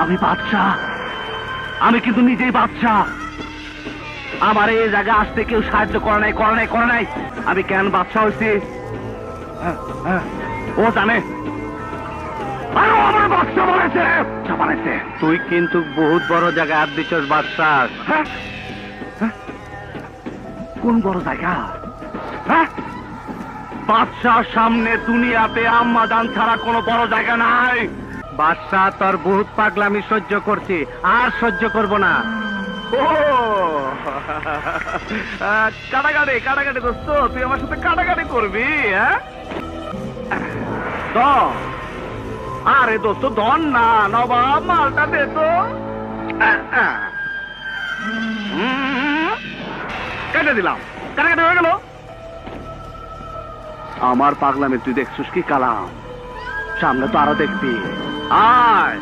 আমি বাদশাহ, আমি কিন্তু নিজেই বাদশাহ। আমার এই জায়গায় আসতে কেউ সাহায্য করে নাই। আমি কেন বাদশাহ হয়েছি ও জানে। আমার বাদশাহ বলেছে। তুই কিন্তু বহুত বড় জায়গায় হাত দিচ্ছস বাদশাহ। কোন বড় জায়গা? বাদশাহ সামনে দুনিয়াতে আম্মাজান ছাড়া কোনো বড় জায়গা নাই। বাদশাহ তোর বহুত পাগলামি সহ্য করছি, আর সহ্য করব না। ও কাটাকাটি দোস্ত, তুই আমার সাথে কাটাকাটি করবি? আরে দোস্ত ধন না, নবাব মালটা দে তো। কেটে দিলাম, কাটাকাটি হয়ে গেল। আমার পাগলামি তুই দেখছিস কি কালাম? সামনে তো আরো দেখবি। আয়